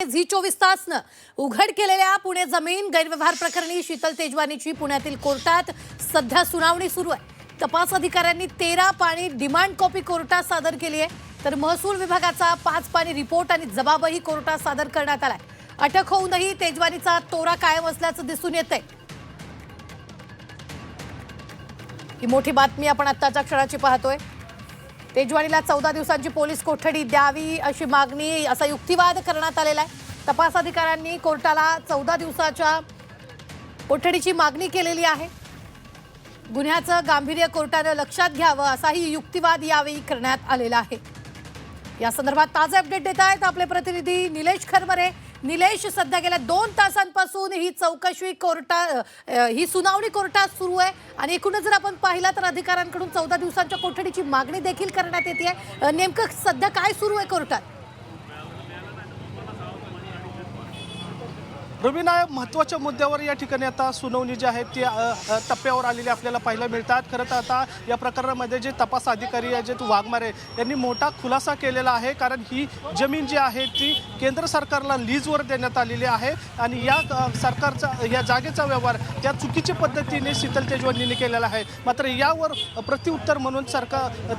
झी24 उघड केलेल्या पुणे जमीन गैरव्यवहार प्रकरणी शीतल तेजवानीची पुण्यातील कोर्टात सध्या सुनावणी सुरू आहे। तपास अधिकाऱ्यांनी 13 पानी डिमांड कॉपी कोर्टात सादर केली आहे, तर महसूल विभागाचा 5 पानी रिपोर्ट आणि जबाबही कोर्टात सादर करण्यात आलाय। अटक होऊनही तेजवानीचा तोरा कायम असल्याचं दिसून येतंय। ही मोठी बातमी आपण आत्ताच्या क्षणाची पाहतोय। तेजवानीला 14 दिवसांची पोलीस कोठडी द्यावी अशी मागणी असा युक्तिवाद करण्यात आलेला आहे। तपास अधिकाऱ्यांनी कोर्टाला 14 दिवसाच्या कोठडीची मागणी केलेली आहे। गुन्ह्याचं गांभीर्य कोर्टाने लक्षात घ्यावं असाही युक्तिवाद यावेळी करण्यात आलेला आहे। या संदर्भात ताजे अपडेट देत आहेत आपले प्रतिनिधी निलेश खरमरे। निलेश, सध्या गेल्या 2 तासांपासून ही चौकशी ही सुनावणी कोर्टात सुरू आहे आणि एकूणच जर आपण पाहिलं तर अधिकाऱ्यांकडून 14 दिवसांच्या कोठडीची मागणी देखील करण्यात येते। नेमकं सध्या काय सुरू आहे कोर्टात? रुबीना, महत्त्वाच्या मुद्द्यावर या ठिकाणी आता सुनावणी जी आहे ती टप्प्यावर आलेली आपल्याला पाहायला मिळतात। खरं तर आता या प्रकरणामध्ये जे तपास अधिकारी आहेत, जे वाघमारे यांनी मोठा खुलासा केलेला आहे, कारण ही जमीन जी आहे ती केंद्र सरकारला लीजवर देण्यात आलेली आहे आणि या सरकारचा या जागेचा व्यवहार त्या चुकीच्या पद्धतीने शीतल तेजवानीने केलेला आहे। मात्र यावर प्रत्युत्तर म्हणून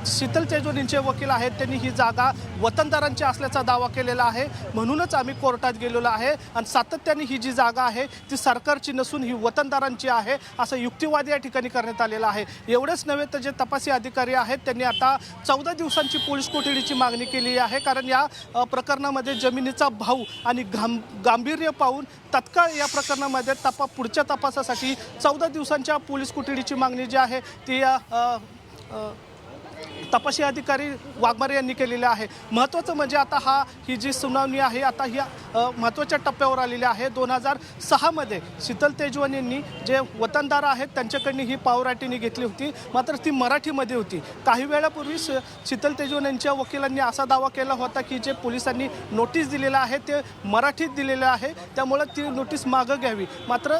शीतल तेजवानीचे वकील आहेत त्यांनी ही जागा वतनदारांची असल्याचा दावा केलेला आहे। म्हणूनच आम्ही कोर्टात गेलेलो आहे आणि सातत्याने ही जी जागा आहे ती सरकारची नसून ही वतनदारांची आहे असं युक्तिवाद या ठिकाणी करण्यात आलेला आहे। एवढेच नव्हे तर जे तपासी अधिकारी आहेत त्यांनी आता 14 दिवसांची पोलीस कोठडीची मागणी केली आहे, कारण या प्रकरणामध्ये जमिनीचा भाव आणि गांभीर्य पाहून तत्काळ या प्रकरणामध्ये पुढच्या तपासासाठी 14 दिवसांच्या पोलीस कोठडीची मागणी जी आहे ती तपासी अधिकारी वाघमारे यांनी केलेले आहे। महत्त्वाचं म्हणजे आता ही जी सुनावणी आहे आता ही महत्त्वाच्या टप्प्यावर आलेली आहे। 2006 मध्ये शीतल तेजवानींनी जे वतनदार आहेत त्यांच्याकडून ही पावराटीने घेतली होती, मात्र ती मराठीमध्ये होती। काही वेळापूर्वी शीतल तेजवानींच्या वकिलांनी असा दावा केला होता की जे पोलिसांनी नोटीस दिलेलं आहे ते मराठीत दिलेलं आहे, त्यामुळे ती नोटीस मागं घ्यावी। मात्र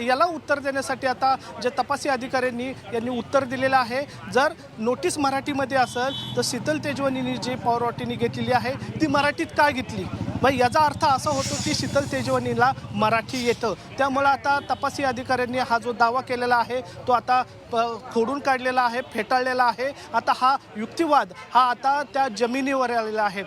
याला उत्तर देण्यासाठी आता जे तपासी अधिकाऱ्यांनी उत्तर दिलेलं आहे, जर नोटीस मराठीमध्ये असेल तर शीतल तेजवानींनी जी पावराटीने घेतलेली आहे ती मराठीत काय घेतली? भाई, याचा अर्थ असा होतो की शीतल तेजवानीला मराठी येतं, त्यामुळे आता तपासी अधिकाऱ्यांनी हा जो दावा केलेला आहे तो आता खोडून काढलेला आहे, फेटाळलेला आहे। आता हा युक्तिवाद आता त्या जमिनीवर आलेला आहे।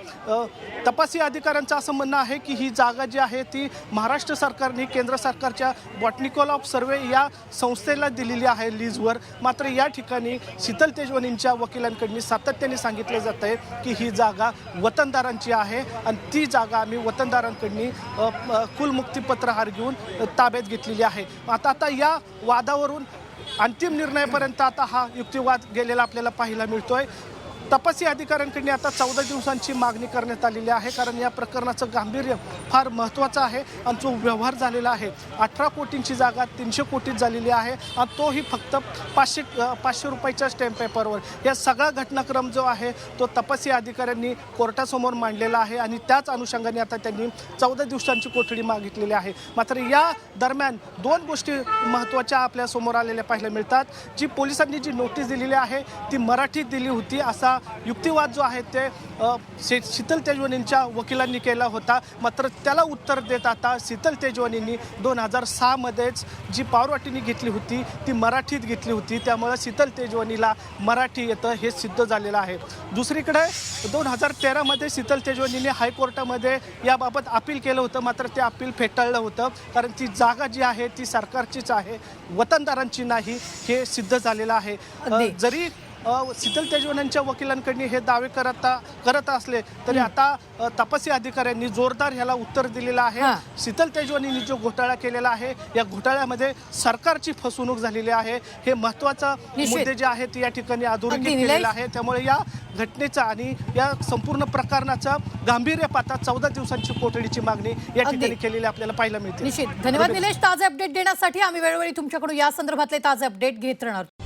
तपासी अधिकाऱ्यांचं असं म्हणणं आहे की ही जागा जी आहे ती महाराष्ट्र सरकारने केंद्र सरकारच्या बॉटनिकल ऑफ सर्वे या संस्थेला दिलेली आहे लीजवर। मात्र या ठिकाणी शीतल तेजवानींच्या वकिलांकडून सातत्याने सांगितलं जात आहे की ही जागा वतनदारांची आहे आणि ती जागा आम्ही वतनदारांकडून कुलमुक्तीपत्र हार घेऊन ताब्यात घेतलेली आहे। आता या वादावरून अंतिम निर्णयापर्यंत आता हा युक्तिवाद गेलेला आपल्याला पाहायला मिळतोय। तपासी अधिकाऱ्यांकडून आता 14 दिवसांची मागणी करण्यात आलेली आहे, कारण या प्रकरणाचं गांभीर्य फार महत्त्वाचं आहे आणि जो व्यवहार झालेला आहे 18 कोटींची जागा 300 कोटीत झालेली आहे आणि तोही फक्त 500 रुपयाच्या स्टॅम्प पेपरवर। या सगळा घटनाक्रम जो आहे तो तपासी अधिकाऱ्यांनी कोर्टासमोर मांडलेला आहे आणि त्याच अनुषंगाने आता त्यांनी 14 दिवसांची कोठडी मागितलेली आहे। मात्र या दरम्यान 2 गोष्टी महत्त्वाच्या आपल्या समोर आलेल्या पाहायला मिळतात। जी पोलिसांनी जी नोटीस दिलेली आहे ती मराठीत दिली होती असा युक्तिवाद जो आहे ते शीतल तेजवानींच्या वकिलांनी केला होता। मात्र त्याला उत्तर देत आता शीतल तेजवानींनी 2006 मध्येच जी पावराटीने घेतली होती ती मराठीत घेतली होती, त्यामुळे शीतल तेजवानीला मराठी येतं हे सिद्ध झालेलं आहे। दुसरीकडे 2013 मध्ये शीतल तेजवानीने हायकोर्टामध्ये याबाबत अपील केलं होतं, मात्र ते अपील फेटाळलं होतं, कारण ती जागा जी आहे ती सरकारचीच आहे, वतनदारांची नाही हे सिद्ध झालेलं आहे। जरी शीतल तेजवानींच्या वकिलांकडून हे दावे करत असले तरी आता तपासी अधिकाऱ्यांनी जोरदार ह्याला उत्तर दिलेलं आहे। शीतल तेजवानींनी जो घोटाळा केलेला आहे या घोटाळ्यामध्ये सरकारची फसवणूक झालेली आहे, हे महत्त्वाचा मुद्दे जे आहेत या ठिकाणी अधोरेखित केलेलं आहे। त्यामुळे या घटनेचा आणि या संपूर्ण प्रकरणाचं गांभीर्य पाहता 14 दिवसांची कोठडीची मागणी या ठिकाणी केलेली आपल्याला पाहायला मिळते। निश्चित धन्यवाद निलेश, ताजे अपडेट देण्यासाठी। आम्ही वेळोवेळी तुमच्याकडून या संदर्भातले ताजे अपडेट घेत राहणार।